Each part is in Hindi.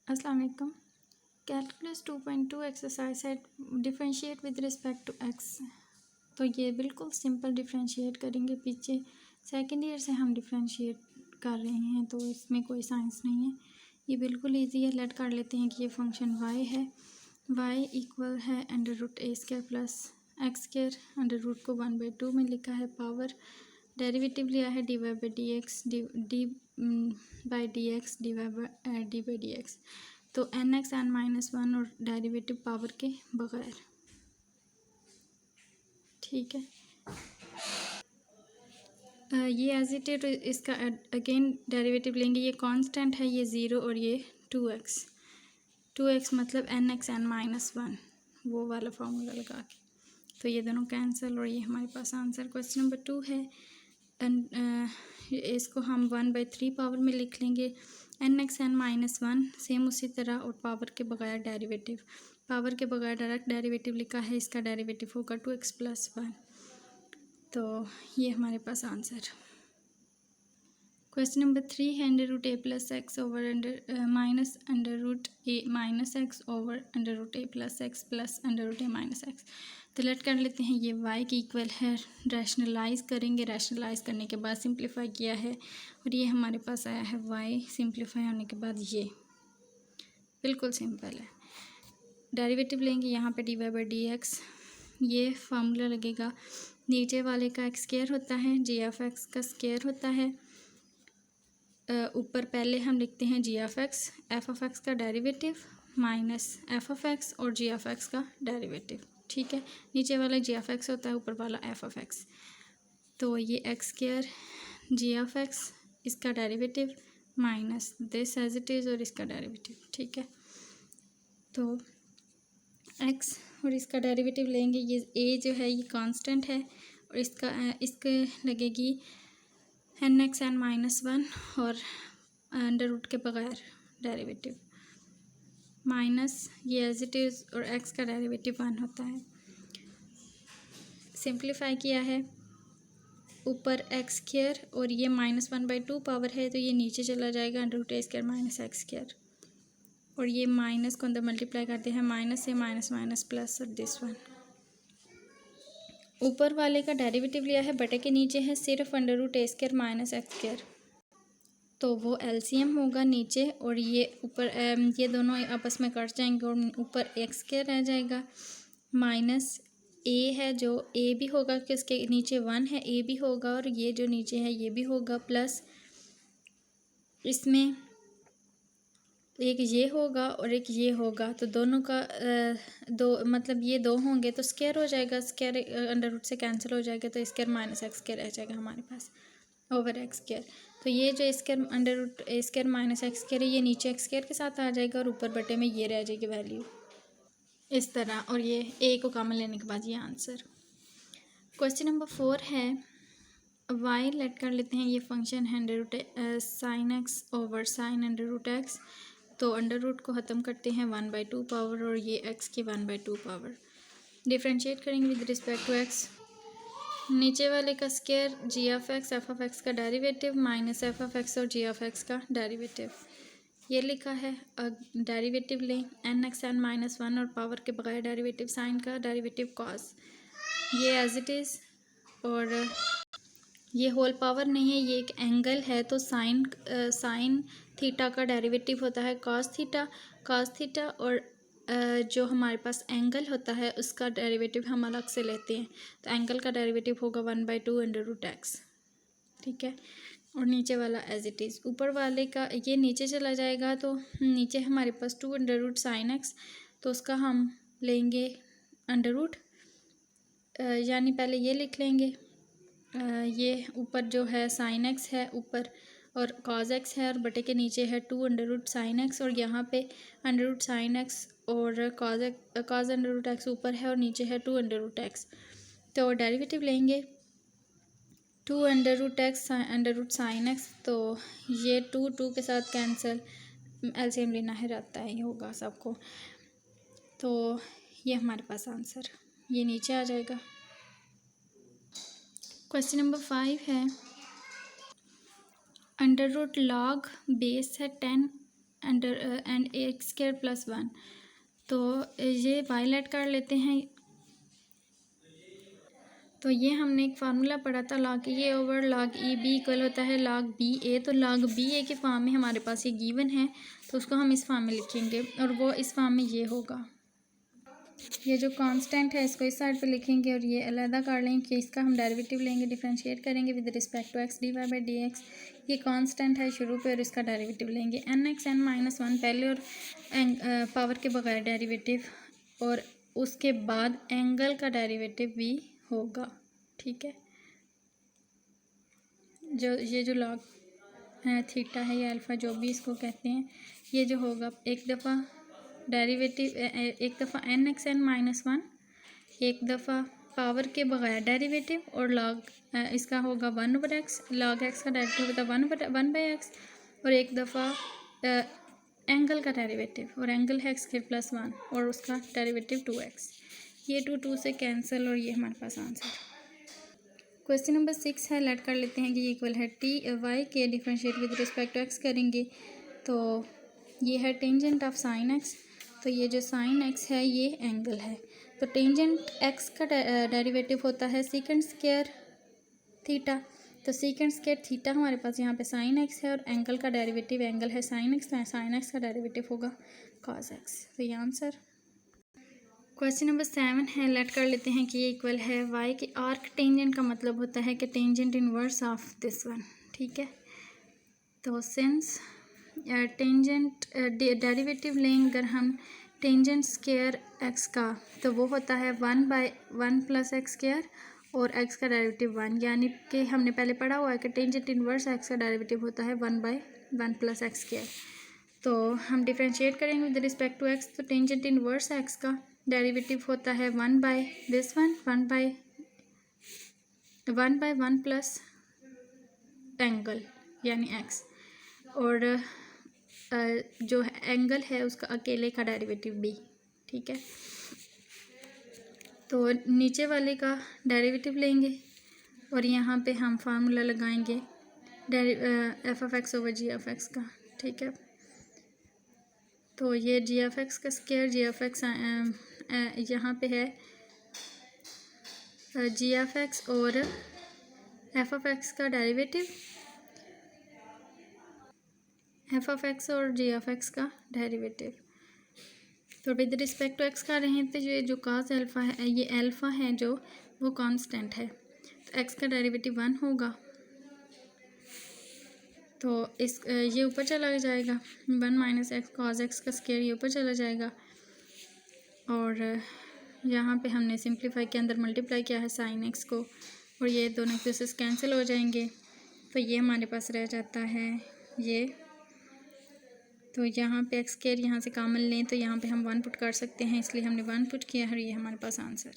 अस्सलाम वालेकुम। कैलकुलस 2.2 एक्सरसाइज है differentiate with respect to x. तो ये बिल्कुल सिंपल डिफरेंशिएट करेंगे। पीछे सेकंड ईयर से हम डिफरेंशिएट कर रहे हैं तो इसमें कोई साइंस नहीं है, ये बिल्कुल इजी है। लेट कर लेते हैं कि ये फंक्शन y है, y इक्वल है under root a square plus x square. Under root को 1/2 में लिखा है, पावर डेरिवेटिव लिया है dy by d x d by d x. तो n x n minus one और डेरिवेटिव पावर के बगैर, ठीक है। ये एज इट इज इसका अगेन डेरिवेटिव लेंगे। ये कांस्टेंट है, ये 0 और ये 2x मतलब n x n minus one, वो वाला फार्मूला लगा के। तो ये दोनों कैंसिल और ये हमारे पास आंसर। क्वेश्चन नंबर 2 है, इसको हम 1/3 पावर में लिख लेंगे। N x n minus one same उसी तरह, और पावर के बगैर डेरिवेटिव, पावर के बगैर डायरेक्ट डेरिवेटिव लिखा है, इसका डेरिवेटिव होगा 2x प्लस 1। तो ये हमारे पास आंसर। क्वेश्चन नंबर 3 है, under root a plus x over minus under root a minus x over under root a plus under root a minus x. तो लेट कर लेते हैं, ये y की इक्वल है, रैशनलाइज करेंगे। रैशनलाइज करने के बाद सिंप्लीफाई किया है और ये हमारे पास आया है y। सिंप्लीफाई होने के बाद ये बिल्कुल सिंपल है। डेरिवेटिव लेंगे यहाँ पे dy बाई डी एक्स, ये फार्मूला लगेगा। नीचे वाले का एक्स स्क्वायर होता है, जी ऑफ एक्स का स्क्वायर होता है। ऊपर पहले हम लिखते हैं g of x, f of x का derivative minus f of x और जी ऑफ एक्स का डेरिवेटिव, ठीक है। नीचे वाला जी ऑफ एक्स होता है, ऊपर वाला एफ ऑफ एक्स। तो ये x square g of x, इसका derivative minus this as it is और इसका डेरिवेटिव, ठीक है। तो एक्स और इसका डेरिवेटिव लेंगे। ये ए जो है ये कांस्टेंट है और इसके लगेगी n x n minus one और अंडर रूट के बगैर डेरिवेटिव माइनस ये एज इट इज़ और एक्स का डेरिवेटिव 1 होता है। सिंप्लीफाई किया है, ऊपर एक्स स्क्वायर और ये -1/2 पावर है तो ये नीचे चला जाएगा, under root a square minus x square. और ये माइनस को अंदर मल्टीप्लाई करते हैं, माइनस से माइनस माइनस प्लस और दिस वन। ऊपर वाले का डेरिवेटिव लिया है, बटे के नीचे है सिर्फ under root a square minus x square, तो वो एलसीएम होगा नीचे। और ये ऊपर ये दोनों आपस में कट जाएंगे और ऊपर एक्स स्क्वायर रह जाएगा। माइनस ए है जो ए भी होगा कि इसके नीचे 1 है, ए भी होगा और ये जो नीचे है ये भी होगा, प्लस इसमें एक ये होगा और एक ये होगा। तो दोनों का दो मतलब ये दो होंगे तो स्क्वायर हो जाएगा, स्क्वायर अंडर रूट से कैंसिल हो जाएगा, तो स्क्वायर माइनस एक्स स्क्वायर रह जाएगा हमारे पास ओवर एक्स स्क्वायर। तो ये जो square under root a square minus x square है, ये नीचे एक्स स्क्वायर के साथ आ जाएगा और ऊपर बटे में ये रह जाएगी वैल्यू इस तरह। और ये ए को कॉमन लेने के बाद ये आंसर। क्वेश्चन नंबर 4 है, y लेट कर लेते हैं, ये फंक्शन है under root sine x over sine under root x. तो अंडर रूट को ख़त्म करते हैं 1/2 पावर और ये x की 1/2 पावर। डिफ्रेंशिएट करेंगे विद रिस्पेक्ट टू x। नीचे वाले का square g of x, f of x का derivative minus f of x और जी ऑफ एक्स का डेरिवेटिव, ये लिखा है। डेरिवेटिव लें n x n minus one और पावर के बगैर डेरिवेटिव साइन का डेरिवेटिव कॉस, ये एज इट इज़। और ये होल पावर नहीं है, ये एक एंगल है, तो साइन थीटा का डेरिवेटिव होता है कॉस थीटा और जो हमारे पास एंगल होता है उसका डेरिवेटिव हम अलग से लेते हैं। तो एंगल का डेरिवेटिव होगा 1/2 अंडर रूट एक्स, ठीक है। और नीचे वाला एज इट इज़। ऊपर वाले का ये नीचे चला जाएगा तो नीचे हमारे पास 2 अंडर रूट साइन एक्स, तो उसका हम लेंगे अंडर रूट, यानी पहले ये लिख लेंगे। ये ऊपर जो है साइन एक्स है ऊपर और कॉज एक्स है और बटे के नीचे है 2 अंडर रूट साइन एक्स और यहाँ पे अंडर रूट साइन एक्स और कॉज अंडर रूट एक्स ऊपर है और नीचे है 2 अंडर रूट एक्स। तो डेरिवेटिव लेंगे 2 under root x under root sine x, तो ये 2 के साथ कैंसिल, एलसीएम लेना है रहता है, ये होगा सबको। तो ये हमारे पास आंसर ये नीचे आ जाएगा। क्वेश्चन नंबर 5 है, अंडर रूट लॉग बेस है 10 under and x square plus 1। तो ये वाई लेट कर लेते हैं। तो ये हमने एक फार्मूला पढ़ा था log a over log e b equal होता है log बी ए। तो log बी ए के फॉर्म में हमारे पास ये गिवन है, तो उसको हम इस फॉर्म में लिखेंगे और वो इस फॉर्म में ये होगा। ये जो कांस्टेंट है इसको इस साइड पे लिखेंगे और ये अलहदा कर लेंगे कि इसका हम डेरिवेटिव लेंगे, डिफरेंशिएट करेंगे with respect to x d y by d x. ये कांस्टेंट है शुरू पे और इसका डेरिवेटिव लेंगे n x n minus one पहले और पावर के बगैर डेरिवेटिव, और उसके बाद एंगल का डेरिवेटिव भी होगा। ठीक है, जो ये जो लॉग थीटा है या अल्फ़ा जो भी इसको कहते हैं, ये जो होगा एक दफ़ा डेरिवेटिव, एक दफ़ा n x n minus one, एक दफ़ा पावर के बगैर डेरिवेटिव, और लॉग इसका होगा 1/x, लॉग एक्स का डेरिवेटिव होता है 1/x, और एक दफ़ा एंगल का डेरिवेटिव, और एंगल है x²+1 और उसका डेरिवेटिव 2x। ये 2 से कैंसिल और ये हमारे पास आंसर। क्वेश्चन नंबर 6 है, लेट कर लेते हैं कि ये इक्वल है टी वाई के differentiate with respect to x करेंगे। तो ये है टेंजेंट ऑफ साइन एक्स। तो ये जो साइन एक्स है ये एंगल है। तो टेंजेंट एक्स का डेरिवेटिव होता है सेकंड स्क्वायर थीटा। तो सेकंड स्क्वायर थीटा हमारे पास यहाँ पे साइन एक्स है और एंगल का डेरिवेटिव एंगल है साइन एक्स, तो साइन एक्स का डेरिवेटिव होगा कॉस एक्स। तो ये आंसर। क्वेश्चन नंबर 7 है, लेट कर लेते हैं कि ये इक्वल है वाई के आर्क टेंजेंट का मतलब होता है कि tangent inverse of this one. ठीक है, तो सिंस टेंजेंट डेरिवेटिव लेंगे अगर हम टेंजेंट स्क्वायर एक्स का, तो वो होता है 1/1 प्लस एक्स स्क्वायर और एक्स का डेरिवेटिव 1, यानी कि हमने पहले पढ़ा हुआ है कि टेंजेंट इनवर्स एक्स का डेरिवेटिव होता है 1/1 प्लस एक्स स्क्वायर। तो हम डिफ्रेंशिएट करेंगे विद रिस्पेक्ट टू एक्स। तो टेंजेंट इनवर्स एक्स का डेरिवेटिव होता है 1/1 प्लस एंगल यानी एक्स, और जो एंगल है उसका अकेले का डेरिवेटिव बी। ठीक है, तो नीचे वाले का डेरिवेटिव लेंगे और यहाँ पे हम फार्मूला लगाएंगे f of x over g of x का। ठीक है, तो ये जी ऑफ एक्स का स्क्वायर, जी ऑफ एक्स यहाँ पे है जी ऑफ एक्स और एफ ऑफ एक्स का डेरिवेटिव, एफ ऑफ एक्स और जी ऑफ एक्स का डेरिवेटिव। तो विद रिस्पेक्ट टू एक्स कर रहे हैं, तो ये जो काज अल्फ़ा है, ये अल्फ़ा है जो वो कांस्टेंट है, तो एक्स का डेरिवेटिव 1 होगा। तो इस ये ऊपर चला जाएगा 1 माइनस एक्स कॉज एक्स का स्क्वायर, ये ऊपर चला जाएगा, और यहाँ पे हमने सिंप्लीफाई के अंदर मल्टीप्लाई किया है साइन एक्स को, और ये दोनों एक दूसरे से कैंसिल हो जाएंगे। तो ये हमारे पास रह जाता है ये। तो यहाँ पे एक्स स्क्वायर यहाँ से कॉमन लें तो यहाँ पे हम 1 पुट कर सकते हैं, इसलिए हमने 1 पुट किया है, ये हमारे पास आंसर।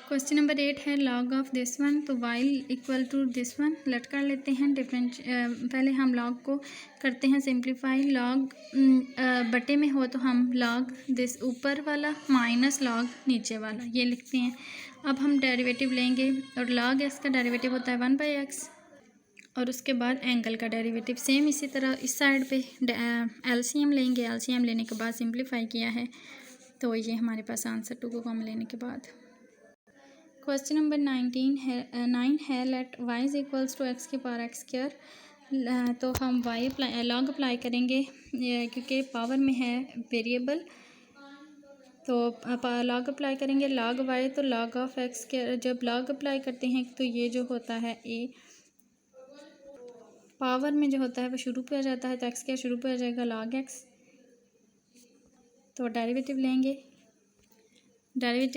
क्वेश्चन नंबर 8 है, लॉग ऑफ दिस वन। तो y equal to this one, let कर लेते हैं पहले हम लॉग को करते हैं सिंप्लीफाई। लॉग बटे में हो तो हम लॉग दिस ऊपर वाला माइनस लॉग नीचे वाला ये लिखते हैं। अब हम डेरिवेटिव लेंगे और लॉग एक्स का डेरिवेटिव होता है 1/x, और उसके बाद एंगल का डेरिवेटिव सेम इसी तरह इस साइड पे एलसीएम लेंगे। एलसीएम लेने के बाद सिंप्लीफाई किया है, तो ये हमारे पास आंसर 2 को कॉमन लेने के बाद। क्वेश्चन नंबर 9 है, let y is equals to x की पावर एक्स स्क्वायर। तो हम y लॉग अप्लाई करेंगे क्योंकि पावर में है वेरिएबल, तो लॉग अप्लाई करेंगे लॉग y, तो लॉग ऑफ एक्स स्क्वायर जब लॉग अप्लाई करते हैं तो ये जो होता है a पावर में जो होता है वो शुरू पे आ जाता है, तो एक्स क्या शुरू पे आ जाएगा लॉग एक्स। तो डेरिवेटिव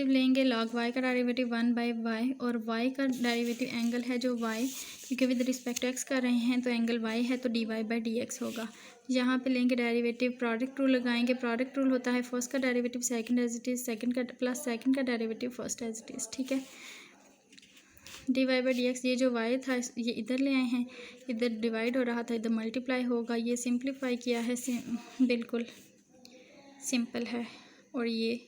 लेंगे लॉग वाई का डेरिवेटिव 1/y, और y का डेरिवेटिव एंगल है जो y, क्योंकि विद रिस्पेक्ट टू एक्स कर रहे हैं तो एंगल y है, तो dy/dx होगा। यहाँ पे लेंगे डेरिवेटिव, प्रोडक्ट रूल लगाएंगे। प्रोडक्ट रूल होता है फर्स्ट का derivative second as it is, second का प्लस सेकंड का derivative first as it is. ठीक है, dy/dx, ये जो y था ये इधर ले आए हैं, इधर डिवाइड हो रहा था इधर मल्टीप्लाई होगा, ये सिंप्लीफाई किया है, बिल्कुल सिंपल है, और ये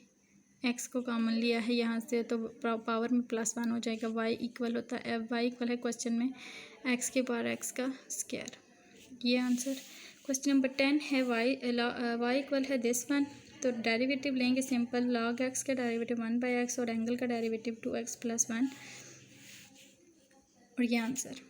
x को कॉमन लिया है यहाँ से, तो पावर में +1 हो जाएगा। y इक्वल होता है y इक्वल है क्वेश्चन में x की पावर x का स्क्वायर, ये आंसर। क्वेश्चन नंबर 10 है y इक्वल है दिस वन, तो डेरिवेटिव लेंगे सिंपल, log x का डेरिवेटिव 1/x और एंगल का डेरिवेटिव 2x + 1 और ये आंसर।